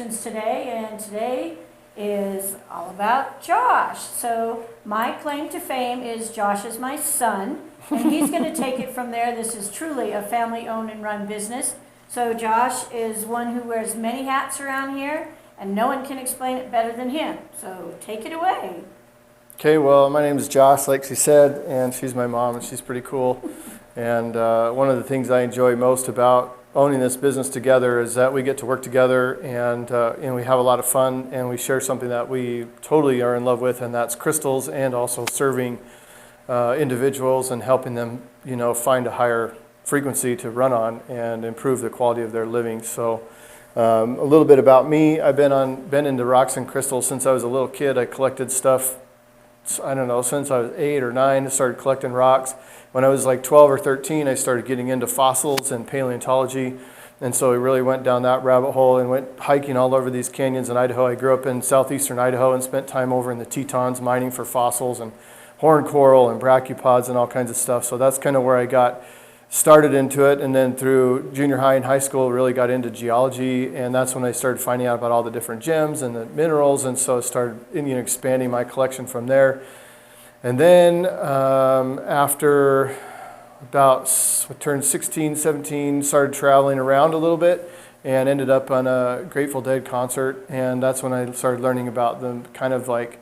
Questions today, and today is all about Josh. So my claim to fame is Josh is my son, and he's going to take it from there. This is truly a family-owned and run business. So Josh is one who wears many hats around here, and no one can explain it better than him. So take it away. Okay, well, my name is Josh, like she said, and she's my mom, and she's pretty cool. And one of the things I enjoy most about owning this business together is that we get to work together, and we have a lot of fun, and we share something that we totally are in love with, and that's crystals, and also serving individuals and helping them, find a higher frequency to run on and improve the quality of their living. So a little bit about me. I've been into rocks and crystals since I was a little kid. I collected stuff, I don't know, since I was 8 or 9, I started collecting rocks. When I was like 12 or 13, I started getting into fossils and paleontology. And so we really went down that rabbit hole and went hiking all over these canyons in Idaho. I grew up in southeastern Idaho and spent time over in the Tetons mining for fossils and horn coral and brachiopods and all kinds of stuff. So that's kind of where I got started into it, and then through junior high and high school really got into geology, and that's when I started finding out about all the different gems and the minerals, and so I started expanding my collection from there. And then after turned 16, 17, started traveling around a little bit and ended up on a Grateful Dead concert, and that's when I started learning about the kind of like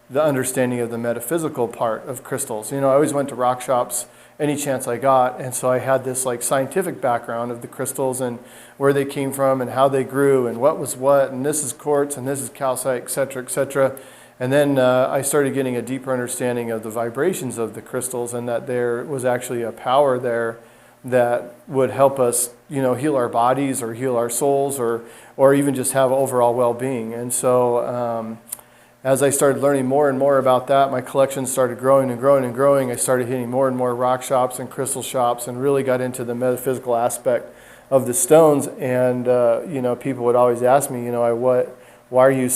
the understanding of the metaphysical part of crystals. I always went to rock shops any chance I got, and so I had this like scientific background of the crystals and where they came from and how they grew and what was what, and this is quartz and this is calcite, etc., etc. And then I started getting a deeper understanding of the vibrations of the crystals, and that there was actually a power there that would help us, heal our bodies or heal our souls, or even just have overall well-being. And so as I started learning more and more about that, my collection started growing and growing and growing. I started hitting more and more rock shops and crystal shops, and really got into the metaphysical aspect of the stones. And people would always ask me, why do you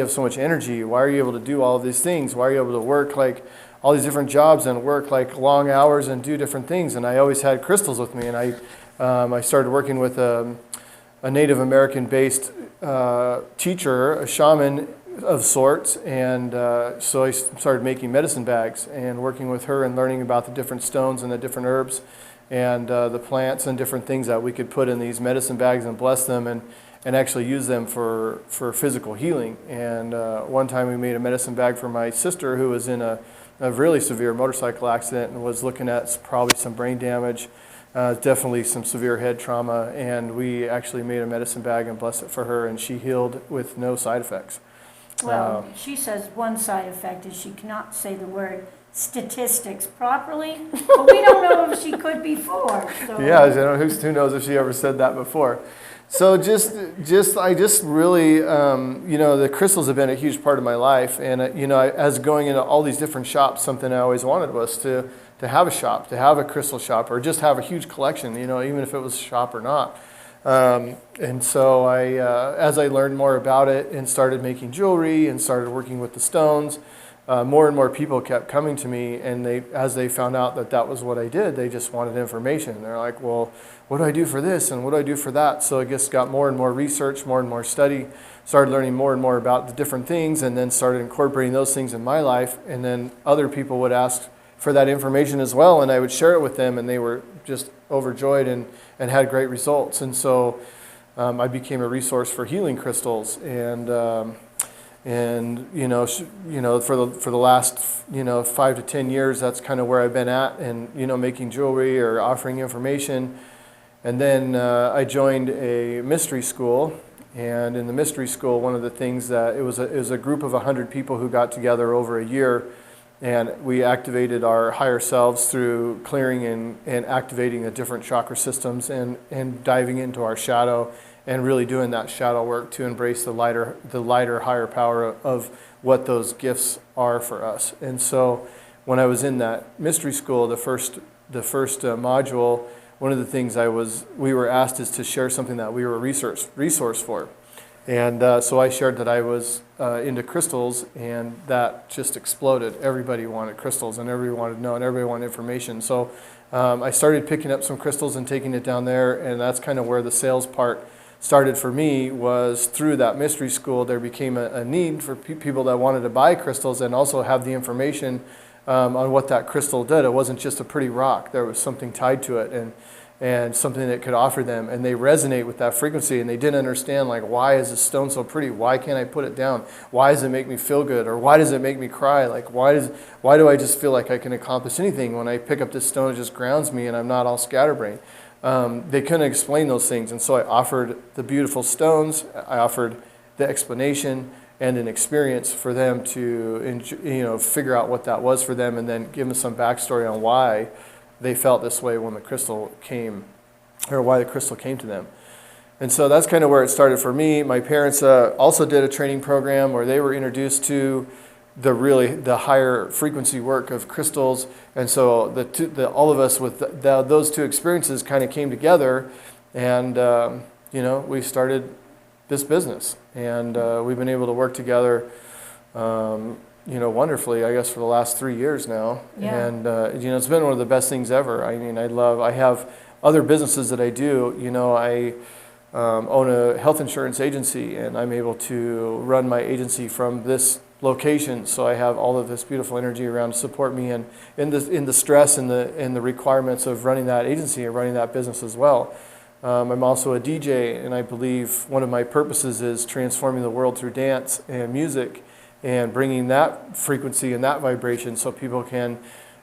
have so much energy? Why are you able to do all of these things? Why are you able to work like all these different jobs and work like long hours and do different things? And I always had crystals with me, and I started working with a Native American-based teacher, a shaman of sorts, and so I started making medicine bags and working with her and learning about the different stones and the different herbs and the plants and different things that we could put in these medicine bags and bless them and actually use them for physical healing. And one time we made a medicine bag for my sister who was in a really severe motorcycle accident and was looking at probably some brain damage, definitely some severe head trauma, and we actually made a medicine bag and blessed it for her, and she healed with no side effects. Well, she says one side effect is she cannot say the word statistics properly, but we don't know if she could before. So. Yeah, who knows if she ever said that before. So I just really, the crystals have been a huge part of my life, and as going into all these different shops, something I always wanted was to have a shop, to have a crystal shop, or just have a huge collection, even if it was a shop or not. And so as I learned more about it and started making jewelry and started working with the stones, more and more people kept coming to me, and as they found out that was what I did, they just wanted information. They're like, well, what do I do for this and what do I do for that? So I just got more and more research, more and more study, started learning more and more about the different things, and then started incorporating those things in my life. And then other people would ask for that information as well, and I would share it with them, and they were just overjoyed and had great results. And so I became a resource for healing crystals, and for the last 5 to 10 years, that's kind of where I've been at, and making jewelry or offering information. And then I joined a mystery school, and in the mystery school, one of the things that it was a group of 100 people who got together over a year. And we activated our higher selves through clearing and activating the different chakra systems and diving into our shadow and really doing that shadow work to embrace the lighter, higher power of what those gifts are for us. And so when I was in that mystery school, the first module, one of the things we were asked is to share something that we were a resource for. And so I shared that I was into crystals, and that just exploded. Everybody wanted crystals, and everybody wanted to know, and everybody wanted information. So I started picking up some crystals and taking it down there, and that's kind of where the sales part started for me was through that mystery school. There became a need for people that wanted to buy crystals and also have the information on what that crystal did. It wasn't just a pretty rock. There was something tied to it and something that could offer them. And they resonate with that frequency, and they didn't understand, like, why is this stone so pretty? Why can't I put it down? Why does it make me feel good? Or why does it make me cry? Like, why do I just feel like I can accomplish anything when I pick up this stone? It just grounds me and I'm not all scatterbrained. They couldn't explain those things. And so I offered the beautiful stones. I offered the explanation and an experience for them to figure out what that was for them, and then give them some backstory on why they felt this way when the crystal came, or why the crystal came to them. And so that's kind of where it started for me. My parents also did a training program where they were introduced to the higher frequency work of crystals. And so all of us with those two experiences kind of came together, and we started this business. And we've been able to work together wonderfully, I guess, for the last 3 years now. Yeah. And, it's been one of the best things ever. I mean, I have other businesses that I do. I own a health insurance agency, and I'm able to run my agency from this location. So I have all of this beautiful energy around to support me in the stress and the requirements of running that agency and running that business as well. I'm also a DJ, and I believe one of my purposes is transforming the world through dance and music, and bringing that frequency and that vibration so people can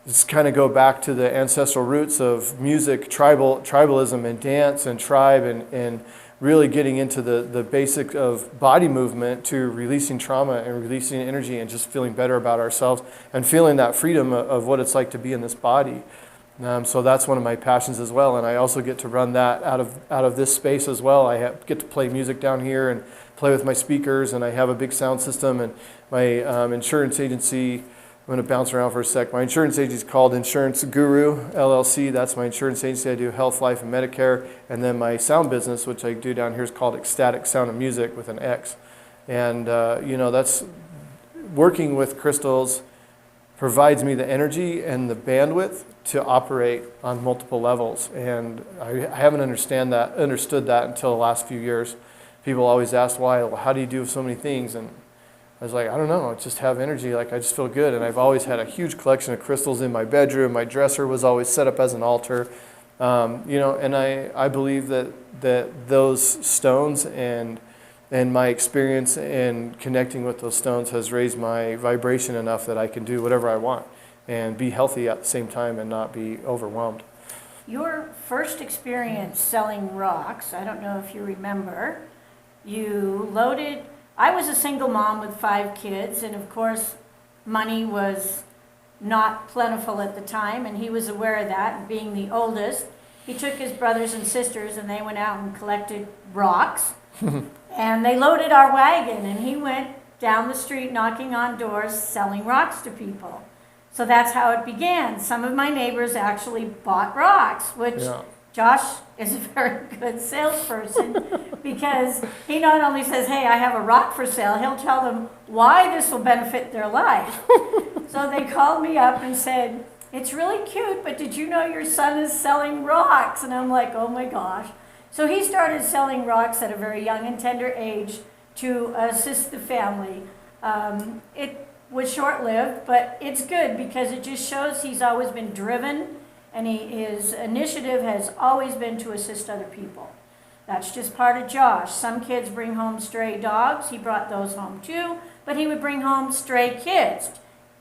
just kind of go back to the ancestral roots of music, tribalism and dance and tribe, and really getting into the basic of body movement, to releasing trauma and releasing energy and just feeling better about ourselves and feeling that freedom of what it's like to be in this body. So that's one of my passions as well, and I also get to run that out of this space as well. I get to play music down here and play with my speakers, and I have a big sound system. And my insurance agency, I'm going to bounce around for a sec. My insurance agency is called Insurance Guru LLC. That's my insurance agency. I do health, life, and Medicare. And then my sound business, which I do down here, is called Ecstatic Sound and Music with an X. And that's working with crystals provides me the energy and the bandwidth to operate on multiple levels. And I haven't understood that until the last few years. People always ask why. Well, how do you do so many things? And I was like, I don't know. I just have energy. Like, I just feel good. And I've always had a huge collection of crystals in my bedroom. My dresser was always set up as an altar. And I believe that those stones and my experience in connecting with those stones has raised my vibration enough that I can do whatever I want and be healthy at the same time and not be overwhelmed. Your first experience selling rocks, I don't know if you remember, I was a single mom with 5 kids, and of course money was not plentiful at the time, and he was aware of that. And being the oldest, he took his brothers and sisters and they went out and collected rocks. And they loaded our wagon, and he went down the street knocking on doors selling rocks to people. So that's how it began. Some of my neighbors actually bought rocks, which Josh is a very good salesperson, because he not only says, hey, I have a rock for sale, he'll tell them why this will benefit their life. So they called me up and said, it's really cute, but did you know your son is selling rocks? And I'm like, oh my gosh. So he started selling rocks at a very young and tender age to assist the family. It was short-lived, but it's good because it just shows he's always been driven, and his initiative has always been to assist other people. That's just part of Josh. Some kids bring home stray dogs. He brought those home too, but he would bring home stray kids.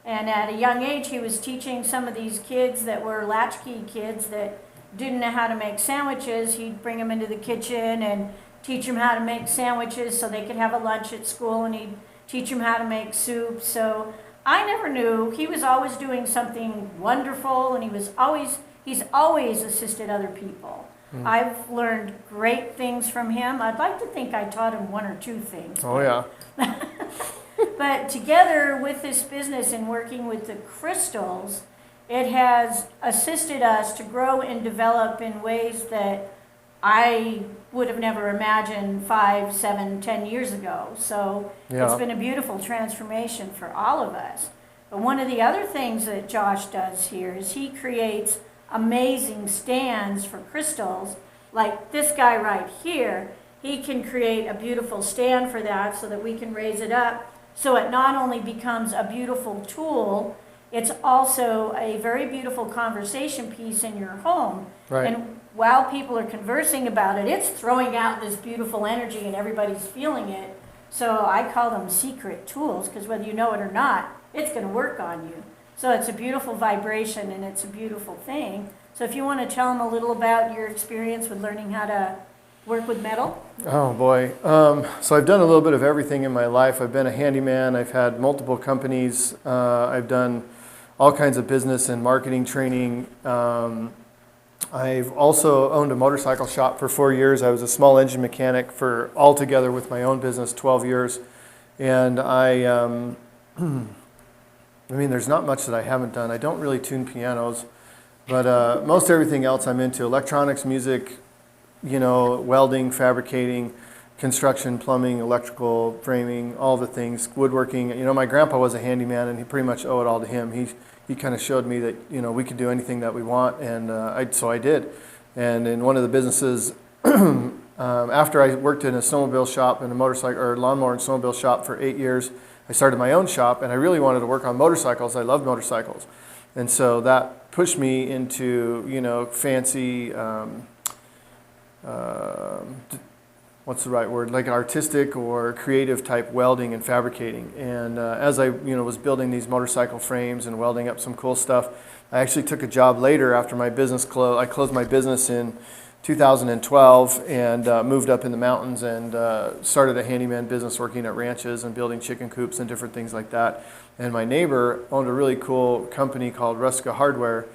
And at a young age, he was teaching some of these kids that were latchkey kids that didn't know how to make sandwiches. He'd bring them into the kitchen and teach them how to make sandwiches so they could have a lunch at school, and he'd teach them how to make soup. So I never knew. He was always doing something wonderful, and he's always assisted other people. I've learned great things from him. I'd like to think I taught him 1 or 2 things. Oh, yeah. But together with this business and working with the crystals, it has assisted us to grow and develop in ways that I would have never imagined 5, 7, 10 years ago. So It's been a beautiful transformation for all of us. But one of the other things that Josh does here is he creates amazing stands for crystals, like this guy right here. he can create a beautiful stand for that so that we can raise it up. So it not only becomes a beautiful tool, it's also a very beautiful conversation piece in your home. Right. And while people are conversing about it, it's throwing out this beautiful energy and everybody's feeling it. So I call them secret tools, because whether you know it or not, it's going to work on you. So it's a beautiful vibration and it's a beautiful thing. So if you want to tell them a little about your experience with learning how to work with metal. Oh boy. So I've done a little bit of everything in my life. I've been a handyman. I've had multiple companies. I've done all kinds of business and marketing training. I've also owned a motorcycle shop for 4 years. I was a small engine mechanic for altogether with my own business 12 years. And I mean, there's not much that I haven't done. I don't really tune pianos, but most everything else I'm into. Electronics, music, you know, welding, fabricating, construction, plumbing, electrical, framing, all the things, woodworking. You know, my grandpa was a handyman, and he pretty much owe it all to him. He kind of showed me that, you know, we could do anything that we want, and so I did. And in one of the businesses, after I worked in a snowmobile shop and a motorcycle or lawnmower and snowmobile shop for 8 years, I started my own shop, and I really wanted to work on motorcycles. I love motorcycles, and so that pushed me into, you know, fancy. What's the right word? Like artistic or creative type welding and fabricating. And as I, you know, was building these motorcycle frames and welding up some cool stuff, I actually took a job later after my business closed. I closed my business in 2012 and moved up in the mountains and started a handyman business working at ranches and building chicken coops and different things like that. And my neighbor owned a really cool company called Ruska Hardware,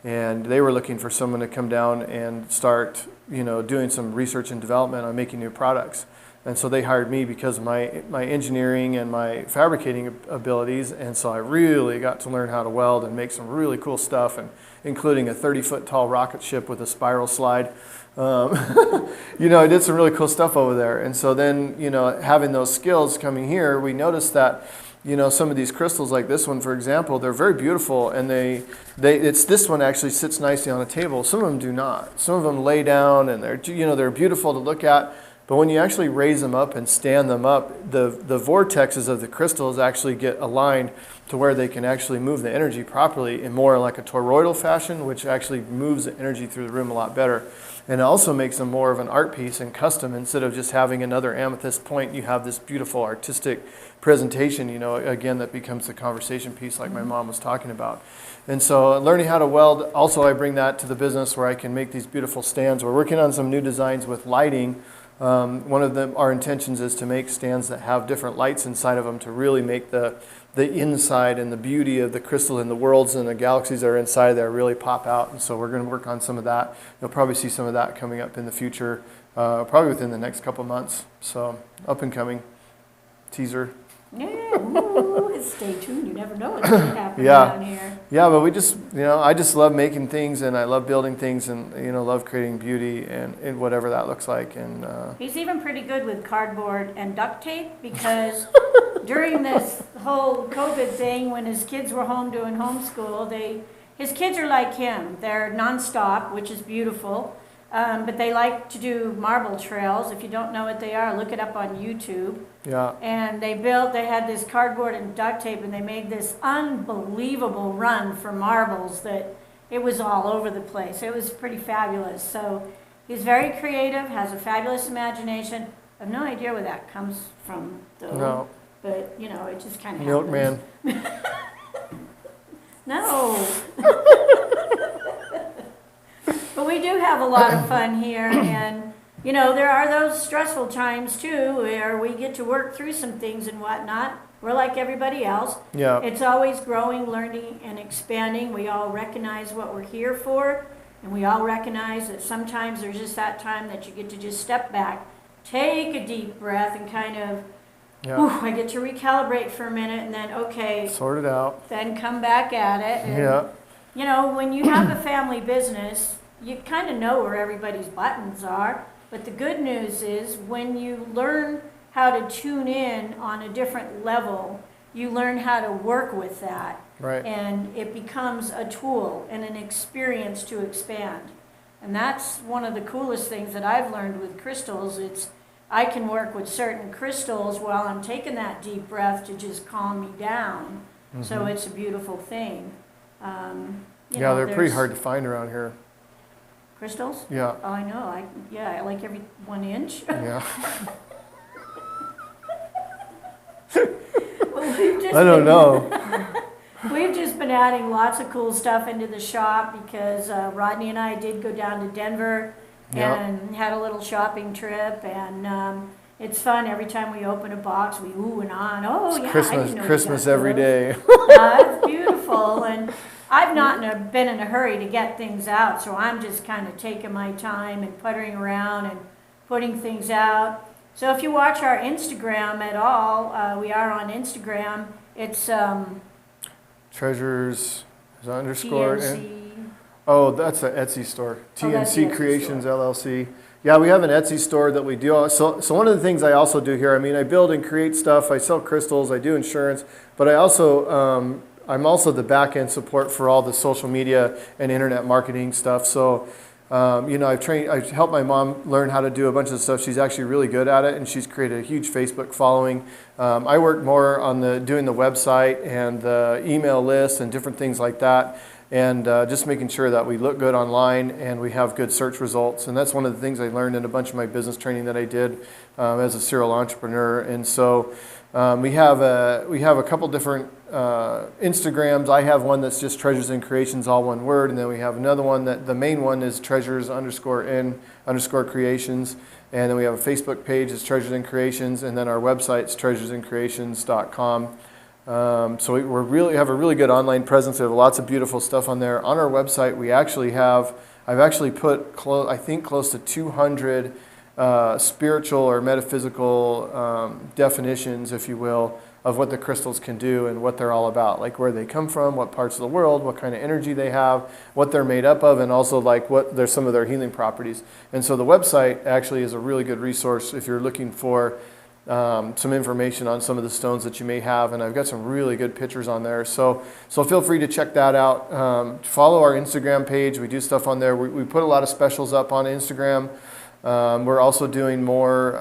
and they were looking for someone to come down and start, you know, doing some research and development on making new products. And so they hired me because of my engineering and my fabricating abilities, and so I really got to learn how to weld and make some really cool stuff, and including a 30-foot tall rocket ship with a spiral slide. You know, I did some really cool stuff over there. And so then, you know, having those skills coming here, we noticed that, you know, some of these crystals like this one, for example, they're very beautiful, and this one actually sits nicely on a table. Some of them do not. Some of them lay down, and they're beautiful to look at. But when you actually raise them up and stand them up, the vortexes of the crystals actually get aligned to where they can actually move the energy properly in more like a toroidal fashion, which actually moves the energy through the room a lot better. And it also makes them more of an art piece and custom. Instead of just having another amethyst point, you have this beautiful artistic presentation, you know, again, that becomes the conversation piece like my mom was talking about. And so learning how to weld, also I bring that to the business where I can make these beautiful stands. We're working on some new designs with lighting. One of our intentions is to make stands that have different lights inside of them to really make the inside and the beauty of the crystal and the worlds and the galaxies that are inside there really pop out. And so we're going to work on some of that. You'll probably see some of that coming up in the future, probably within the next couple months. So up and coming, teaser. Yeah, ooh, stay tuned. You never know what's going to happen down here. Yeah, but we just, you know, I just love making things, and I love building things, and, you know, love creating beauty and whatever that looks like. And he's even pretty good with cardboard and duct tape, because during this whole COVID thing, when his kids were home doing homeschool, his kids are like him. They're nonstop, which is beautiful. But they like to do marble trails. If you don't know what they are, look it up on YouTube. Yeah. And they had this cardboard and duct tape, and they made this unbelievable run for marbles that it was all over the place. It was pretty fabulous. So he's very creative, has a fabulous imagination. I have no idea where that comes from, though. No. But, you know, it just kind of Milkman. No. But we do have a lot of fun here, and, you know, there are those stressful times, too, where we get to work through some things and whatnot. We're like everybody else. Yeah. It's always growing, learning, and expanding. We all recognize what we're here for, and we all recognize that sometimes there's just that time that you get to just step back, take a deep breath, and kind of, I get to recalibrate for a minute, and then, okay. Sort it out. Then come back at it. And, you know, when you have a family business, you kind of know where everybody's buttons are, but the good news is when you learn how to tune in on a different level, you learn how to work with that. Right. And it becomes a tool and an experience to expand. And that's one of the coolest things that I've learned with crystals. It's I can work with certain crystals while I'm taking that deep breath to just calm me down. So it's a beautiful thing. Yeah, they're pretty hard to find around here. Crystals? Yeah. Oh, I know. I like every 1 inch. Yeah. Well, I don't know. We've just been adding lots of cool stuff into the shop because Rodney and I did go down to Denver and had a little shopping trip, and it's fun. Every time we open a box, we ooh and on. Oh, yeah, Christmas, I didn't know Christmas every day. It's beautiful, and I've not been in a hurry to get things out, so I'm just kind of taking my time and puttering around and putting things out. So if you watch our Instagram at all, we are on Instagram. It's Treasures is underscore. TNC. Oh, that's an Etsy store. That's the TNC Etsy Creations LLC. Yeah, we have an Etsy store that we do. So one of the things I also do here, I mean, I build and create stuff. I sell crystals. I do insurance, but I also I'm also the back end support for all the social media and internet marketing stuff. So you know, I've helped my mom learn how to do a bunch of stuff. She's actually really good at it, and she's created a huge Facebook following. I work more on doing the website and the email list and different things like that, and just making sure that we look good online and we have good search results. And that's one of the things I learned in a bunch of my business training that I did as a serial entrepreneur. And so we have a couple different Instagrams. I have one that's just Treasures and Creations, all one word, and then we have another one that the main one is Treasures_in_creations, and then we have a Facebook page that's Treasures and Creations, and then our website's treasuresandcreations.com. So we have a really good online presence. We have lots of beautiful stuff on there. On our website, I've actually put I think close to 200 spiritual or metaphysical definitions, if you will, of what the crystals can do and what they're all about, like where they come from, what parts of the world, what kind of energy they have, what they're made up of, and also like what there's some of their healing properties. And so the website actually is a really good resource if you're looking for some information on some of the stones that you may have, and I've got some really good pictures on there. So feel free to check that out. Follow our Instagram page. We do stuff on there. We put a lot of specials up on Instagram. We're also doing more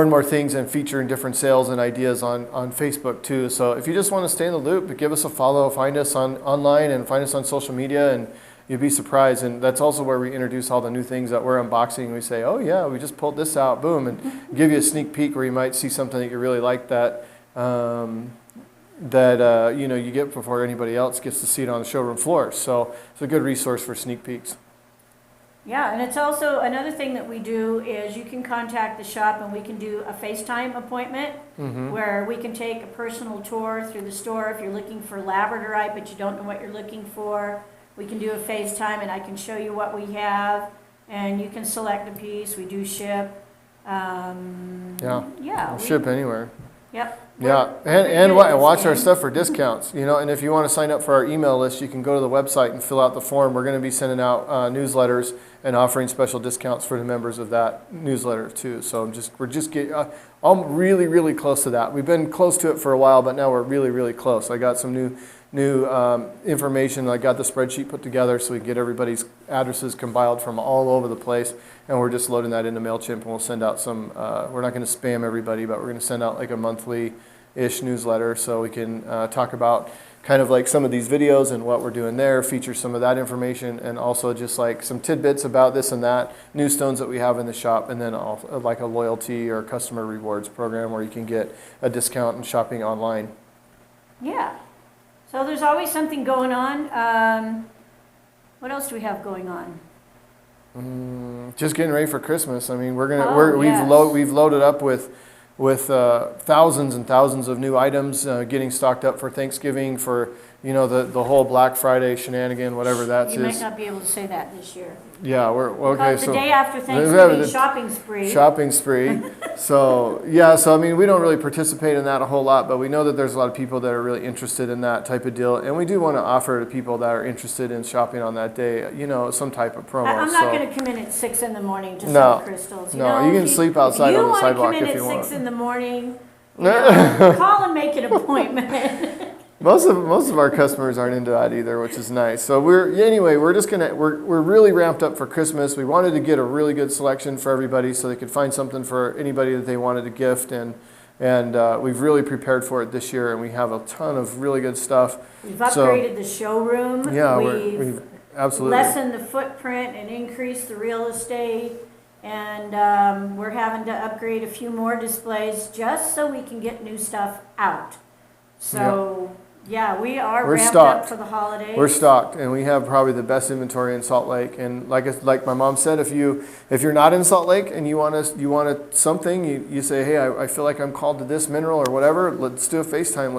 and more things and featuring different sales and ideas on Facebook too. So if you just want to stay in the loop, give us a follow, find us online and find us on social media, and you'll be surprised. And that's also where we introduce all the new things that we're unboxing. We say, oh yeah, we just pulled this out, boom, and give you a sneak peek where you might see something that you really like that you know, you get before anybody else gets to see it on the showroom floor. So it's a good resource for sneak peeks. Yeah, and it's also another thing that we do is you can contact the shop and we can do a Facetime appointment where we can take a personal tour through the store. If you're looking for labradorite but you don't know what you're looking for, we can do a Facetime and I can show you what we have, and you can select a piece. We do ship. We'll ship anywhere. Yep. Yeah, and watch our stuff for discounts. You know, and if you want to sign up for our email list, you can go to the website and fill out the form. We're going to be sending out newsletters and offering special discounts for the members of that newsletter too. So we're just getting, I'm really, really close to that. We've been close to it for a while, but now we're really, really close. I got some new information. I got the spreadsheet put together so we can get everybody's addresses compiled from all over the place, and we're just loading that into MailChimp, and we'll send out some, we're not going to spam everybody, but we're going to send out like a monthly-ish newsletter so we can talk about kind of like some of these videos and what we're doing there, feature some of that information, and also just like some tidbits about this and that, new stones that we have in the shop, and then also like a loyalty or customer rewards program where you can get a discount in shopping online. Yeah. So there's always something going on. What else do we have going on? Just getting ready for Christmas. I mean, we've loaded up with thousands and thousands of new items, getting stocked up for Thanksgiving, for the whole Black Friday shenanigan, whatever that is. You might not be able to say that this year. Yeah, we're okay. The day after Thanksgiving, shopping spree. Shopping spree. So I mean, we don't really participate in that a whole lot, but we know that there's a lot of people that are really interested in that type of deal, and we do want to offer to people that are interested in shopping on that day, some type of promo. I'm not going to come in at 6 in the morning to sell crystals. You can sleep outside on the sidewalk if you want. You want to come in at 6 in the morning, call and make an appointment. Most of our customers aren't into that either, which is nice. So we're really ramped up for Christmas. We wanted to get a really good selection for everybody so they could find something for anybody that they wanted to gift, and we've really prepared for it this year, and we have a ton of really good stuff. We've upgraded the showroom. Yeah, we've absolutely lessened the footprint and increased the real estate, and we're having to upgrade a few more displays just so we can get new stuff out. So. Yep. Yeah, we're ramped stocked up for the holidays. We're stocked, and we have probably the best inventory in Salt Lake. And like my mom said, if you're not in Salt Lake and you want something, you say, hey, I feel like I'm called to this mineral or whatever. Let's do a FaceTime.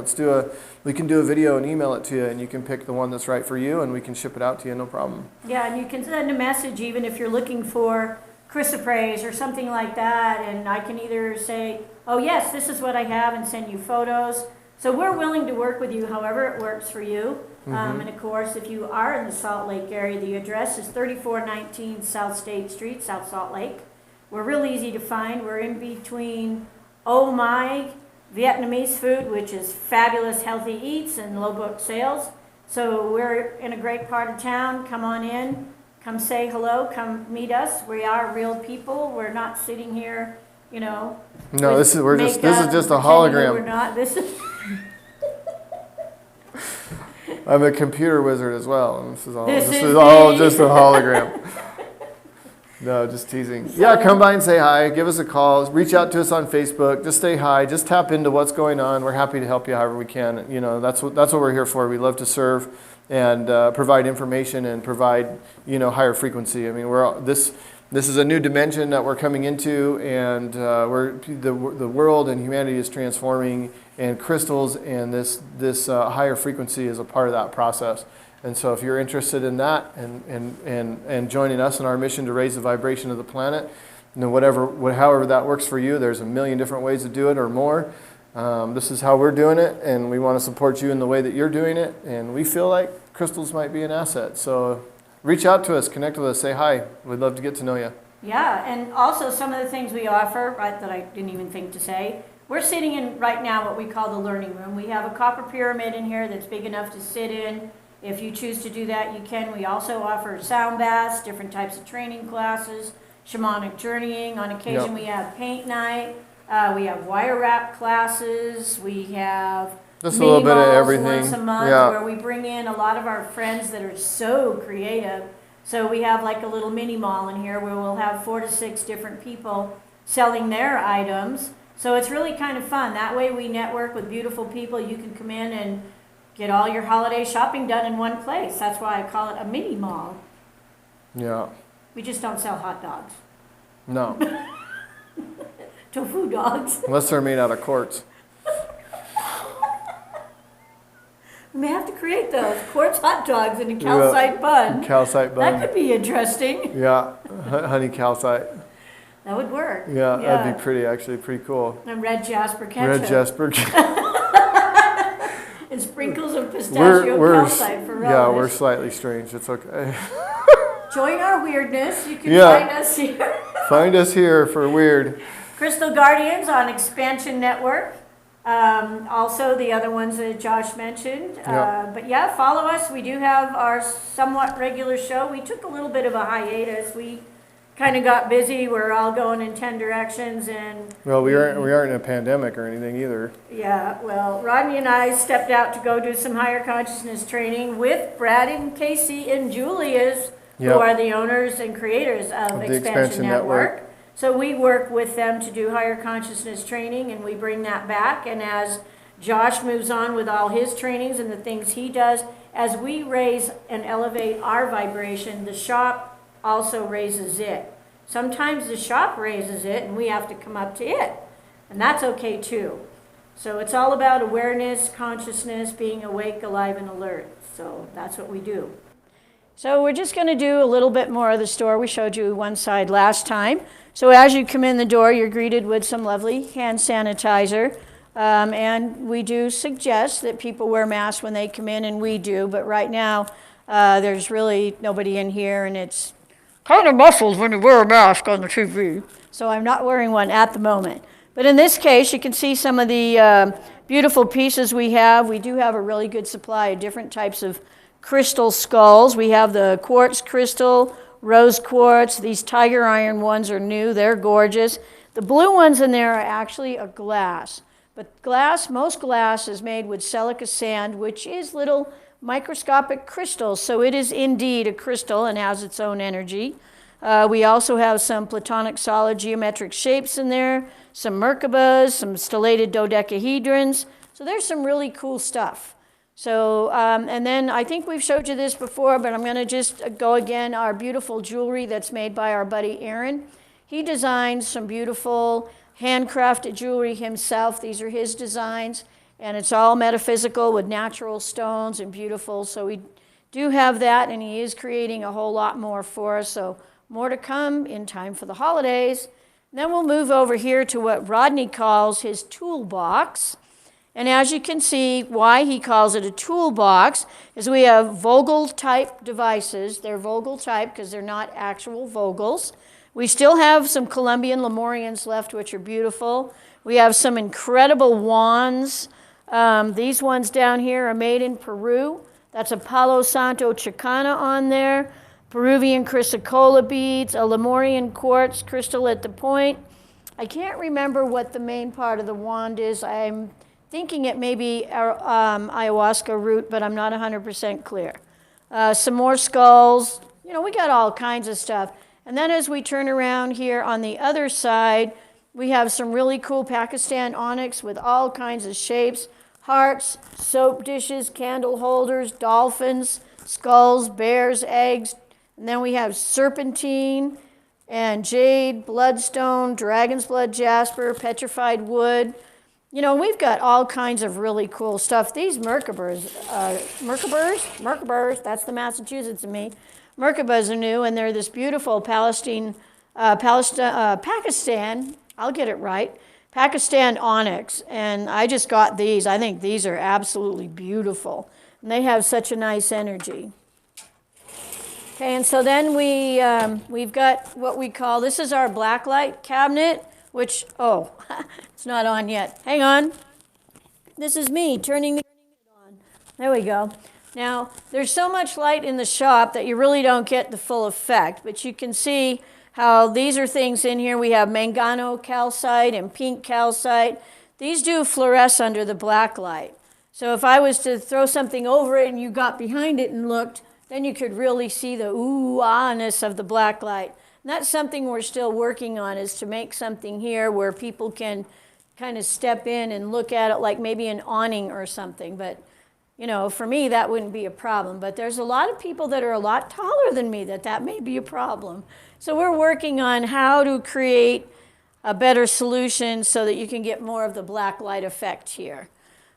We can do a video and email it to you, and you can pick the one that's right for you, and we can ship it out to you, no problem. Yeah, and you can send a message even if you're looking for chrysoprase or something like that, and I can either say, oh yes, this is what I have, and send you photos. So we're willing to work with you however it works for you. And of course, if you are in the Salt Lake area, the address is 3419 South State Street, South Salt Lake. We're real easy to find. We're in between Oh My Vietnamese food, which is fabulous healthy eats and low book sales. So we're in a great part of town. Come on in, come say hello, come meet us. We are real people. We're not sitting here, No, this is just a hologram. We're not. This is. I'm a computer wizard as well, and this is all just a hologram. No, just teasing. Yeah, come by and say hi. Give us a call. Reach out to us on Facebook. Just say hi. Just tap into what's going on. We're happy to help you however we can. That's what we're here for. We love to serve and provide information and provide higher frequency. I mean, this is a new dimension that we're coming into, and the world and humanity is transforming, and crystals and this higher frequency is a part of that process. And so if you're interested in that and joining us in our mission to raise the vibration of the planet, however that works for you, there's a million different ways to do it or more. This is how we're doing it, and we want to support you in the way that you're doing it, and we feel like crystals might be an asset. So reach out to us, connect with us, say hi. We'd love to get to know you. Yeah, and also some of the things we offer, right, that I didn't even think to say. We're sitting in right now what we call the learning room. We have a copper pyramid in here that's big enough to sit in. If you choose to do that, you can. We also offer sound baths, different types of training classes, shamanic journeying. On occasion, we have paint night. We have wire wrap classes. We have just a little bit of everything once a month, where we bring in a lot of our friends that are so creative. So we have like a little mini mall in here where we'll have 4 to 6 different people selling their items. So it's really kind of fun. That way we network with beautiful people. You can come in and get all your holiday shopping done in one place. That's why I call it a mini mall. Yeah. We just don't sell hot dogs. No. Tofu dogs. Unless they're made out of quartz. We may have to create those. Quartz hot dogs in a calcite bun. Calcite bun. That could be interesting. Yeah, honey calcite. That would work. Yeah, that'd be pretty cool. And red jasper ketchup. Red jasper. And sprinkles of pistachio calcite for relish. Yeah, we're slightly strange. It's okay. Join our weirdness. You can find us here. Find us here for weird. Crystal Guardians on Xpnsion Network. Also the other ones that Josh mentioned. But yeah, follow us. We do have our somewhat regular show. We took a little bit of a hiatus. We kind of got busy. We're all going in 10 directions, and well, we aren't in a pandemic or anything either. Yeah, well, Rodney and I stepped out to go do some higher consciousness training with Brad and Casey and Julia's, who are the owners and creators of Xpnsion Network. So we work with them to do higher consciousness training, and we bring that back. And as Josh moves on with all his trainings and the things he does, as we raise and elevate our vibration, the shop also raises it. Sometimes the shop raises it and we have to come up to it, and that's okay too. So it's all about awareness, consciousness, being awake, alive, and alert. So that's what we do. So we're just going to do a little bit more of the store. We showed you one side last time. So as you come in the door, you're greeted with some lovely hand sanitizer. And we do suggest that people wear masks when they come in, and we do. But right now, there's really nobody in here, and it's kind of muffled when you wear a mask on the TV. So I'm not wearing one at the moment. But in this case, you can see some of the beautiful pieces we have. We do have a really good supply of different types of crystal skulls. We have the quartz crystal, rose quartz. These tiger iron ones are new. They're gorgeous. The blue ones in there are actually a glass. But glass, most glass is made with silica sand, which is little microscopic crystals. So it is indeed a crystal and has its own energy. We also have some platonic solid geometric shapes in there, some Merkabas, some stellated dodecahedrons. So there's some really cool stuff. So, and then I think we've showed you this before, but I'm going to just go again. Our beautiful jewelry that's made by our buddy Aaron. He designed some beautiful handcrafted jewelry himself. These are his designs, and it's all metaphysical with natural stones and beautiful. So we do have that, and he is creating a whole lot more for us. So more to come in time for the holidays. And then we'll move over here to what Rodney calls his toolbox. And as you can see, why he calls it a toolbox is we have Vogel type devices. They're Vogel type because they're not actual Vogels. We still have some Colombian Lemurians left, which are beautiful. We have some incredible wands. These ones down here are made in Peru. That's a Palo Santo Chicana on there. Peruvian chrysocolla beads, a Lemurian quartz crystal at the point. I can't remember what the main part of the wand is. I'm thinking it may be ayahuasca root, but I'm not 100% clear. Some more skulls. You know, we got all kinds of stuff. And then as we turn around here on the other side, we have some really cool Pakistan onyx with all kinds of shapes. Hearts, soap dishes, candle holders, dolphins, skulls, bears, eggs. And then we have serpentine and jade, bloodstone, dragon's blood jasper, petrified wood. You know, we've got all kinds of really cool stuff. These Merkabas, that's the Massachusetts in me. Merkabas are new, and they're this beautiful Pakistan, I'll get it right, Pakistan onyx. And I just got these. I think these are absolutely beautiful. And they have such a nice energy. Okay, and so then we've got what we call, this is our Blacklight Cabinet, which, oh, it's not on yet. Hang on. This is me turning the on. There we go. Now, there's so much light in the shop that you really don't get the full effect, but you can see how these are things in here. We have mangano calcite and pink calcite. These do fluoresce under the black light. So if I was to throw something over it and you got behind it and looked, then you could really see the ooh-ah-ness of the black light. And that's something we're still working on, is to make something here where people can kind of step in and look at it like maybe an awning or something. But you know, for me, that wouldn't be a problem. But there's a lot of people that are a lot taller than me that may be a problem. So we're working on how to create a better solution so that you can get more of the black light effect here.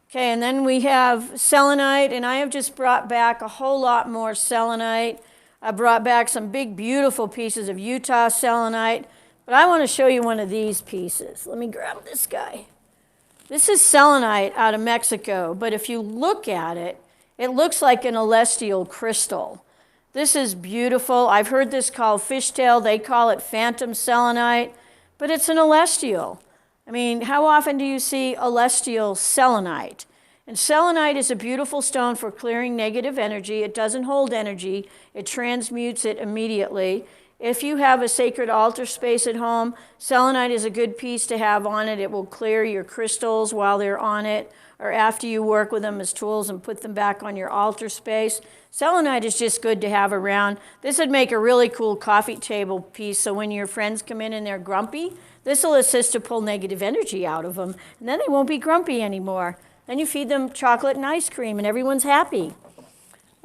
Okay, and then we have selenite, and I have just brought back a whole lot more selenite. I brought back some big, beautiful pieces of Utah selenite. But I want to show you one of these pieces. Let me grab this guy. This is selenite out of Mexico, but if you look at it, it looks like an celestial crystal. This is beautiful. I've heard this called fishtail. They call it phantom selenite, but it's an celestial. I mean, how often do you see celestial selenite? And selenite is a beautiful stone for clearing negative energy. It doesn't hold energy. It transmutes it immediately. If you have a sacred altar space at home, selenite is a good piece to have on it. It will clear your crystals while they're on it, or after you work with them as tools and put them back on your altar space. Selenite is just good to have around. This would make a really cool coffee table piece, so when your friends come in and they're grumpy, this will assist to pull negative energy out of them, and then they won't be grumpy anymore. Then you feed them chocolate and ice cream, and everyone's happy.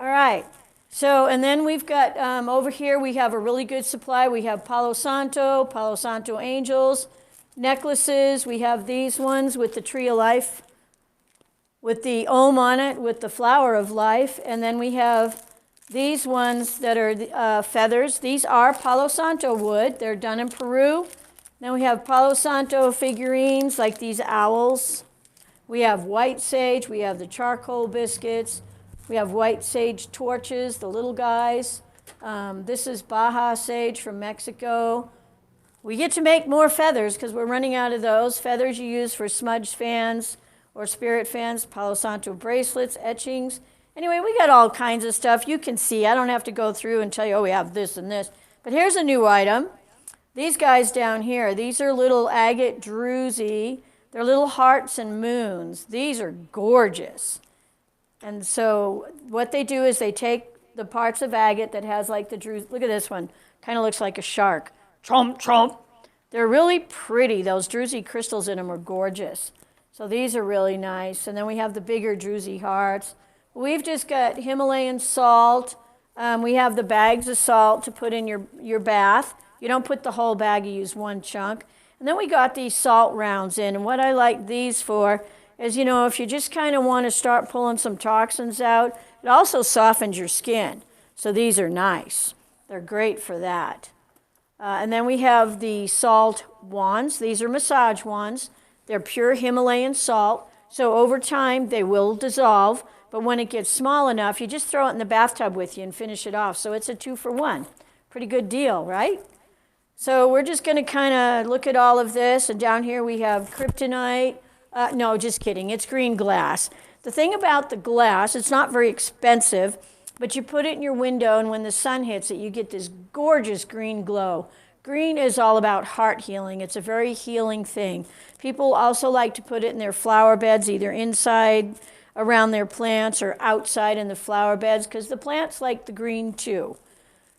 All right. So, and then we've got, over here, we have a really good supply. We have Palo Santo angels, necklaces. We have these ones with the tree of life, with the Om on it, with the flower of life. And then we have these ones that are feathers. These are Palo Santo wood. They're done in Peru. Then we have Palo Santo figurines, like these owls. We have white sage. We have the charcoal biscuits. We have white sage torches, the little guys. This is Baja sage from Mexico. We get to make more feathers because we're running out of those. Feathers you use for smudge fans. or spirit fans, Palo Santo bracelets, etchings. Anyway, we got all kinds of stuff. You can see, I don't have to go through and tell you, oh, we have this and this. But here's a new item. These guys down here, these are little Agate Druzy. They're little hearts and moons. These are gorgeous. And so what they do is they take the parts of agate that has like the druzy. Look at this one. Kind of looks like a shark. Chomp, chomp. They're really pretty. Those druzy crystals in them are gorgeous. So these are really nice. And then we have the bigger druzy hearts. We've just got Himalayan salt. We have the bags of salt to put in your bath. You don't put the whole bag, you use one chunk. And then we got these salt rounds in. And what I like these for is, you know, if you just kind of want to start pulling some toxins out, it also softens your skin. So these are nice. They're great for that. And then we have the salt wands. These are massage wands. They're pure Himalayan salt. So over time, they will dissolve. But when it gets small enough, you just throw it in the bathtub with you and finish it off. So it's a 2-for-1. Pretty good deal, right? So we're just going to kind of look at all of this. And down here we have Kryptonite. No, just kidding. It's green glass. The thing about the glass, it's not very expensive, but you put it in your window, and when the sun hits it, you get this gorgeous green glow. Green is all about heart healing. It's a very healing thing. People also like to put it in their flower beds, either inside around their plants or outside in the flower beds, because the plants like the green too.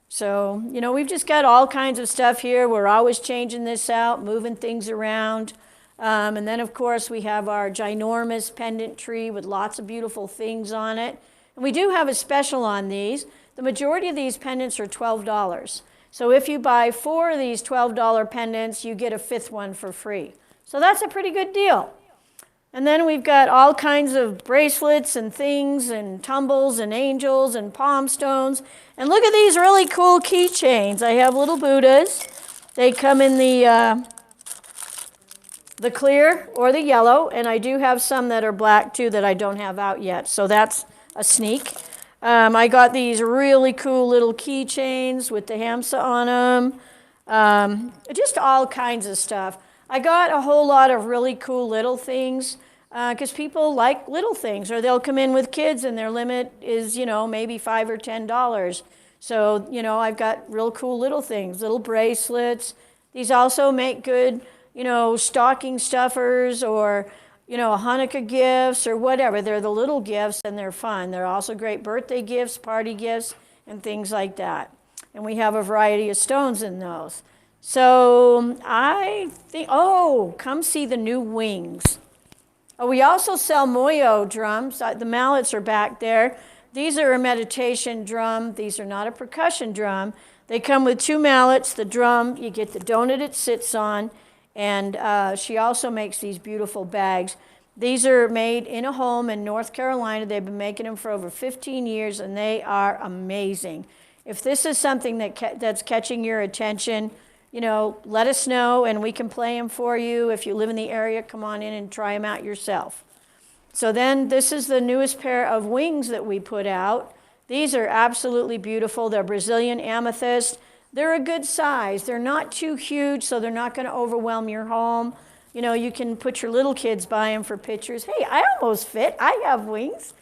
So, you know, we've just got all kinds of stuff here. We're always changing this out, moving things around. And then, of course, we have our ginormous pendant tree with lots of beautiful things on it. And we do have a special on these. The majority of these pendants are $12. So if you buy 4 of these $12 pendants, you get a 5th one for free. So that's a pretty good deal. And then we've got all kinds of bracelets and things and tumbles and angels and palm stones. And look at these really cool keychains. I have little Buddhas. They come in the clear or the yellow, and I do have some that are black too that I don't have out yet, so that's a sneak. I got these really cool little keychains with the hamsa on them, just all kinds of stuff. I got a whole lot of really cool little things because people like little things, or they'll come in with kids and their limit is, you know, maybe $5 or $10. So, you know, I've got real cool little things, little bracelets. These also make good, you know, stocking stuffers or, you know, Hanukkah gifts or whatever. They're the little gifts and they're fun. They're also great birthday gifts, party gifts, and things like that. And we have a variety of stones in those. So I think, oh, come see the new wings. Oh, we also sell Moyo drums. The mallets are back there. These are a meditation drum. These are not a percussion drum. They come with 2 mallets, the drum, you get the donut it sits on, and she also makes these beautiful bags. These are made in a home in North Carolina. They've been making them for over 15 years, and they are amazing. If this is something that's catching your attention, you know, let us know, and we can play them for you. If you live in the area, come on in and try them out yourself. So then this is the newest pair of wings that we put out. These are absolutely beautiful. They're Brazilian amethyst. They're a good size. They're not too huge, so they're not going to overwhelm your home. You know, you can put your little kids by them for pictures. Hey, I almost fit. I have wings.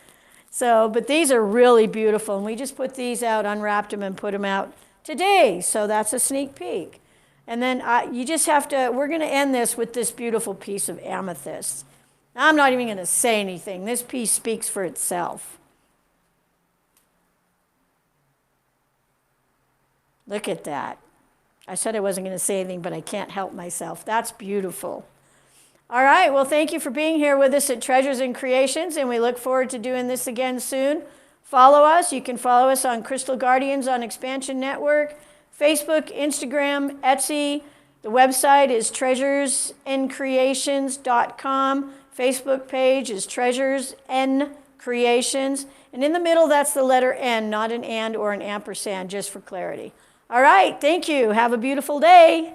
So, but these are really beautiful, and we just put these out, unwrapped them, and put them out today. So that's a sneak peek. And then you just have to, we're going to end this with this beautiful piece of amethyst. I'm not even going to say anything. This piece speaks for itself. Look at that. I said I wasn't going to say anything, but I can't help myself. That's beautiful. All right, well, thank you for being here with us at Treasures and Creations, and we look forward to doing this again soon. Follow us. You can follow us on Crystal Guardians on Xpnsion Network, Facebook, Instagram, Etsy. The website is treasuresandcreations.com. Facebook page is Treasures N Creations. And in the middle, that's the letter N, not an and or an ampersand, just for clarity. All right, thank you. Have a beautiful day.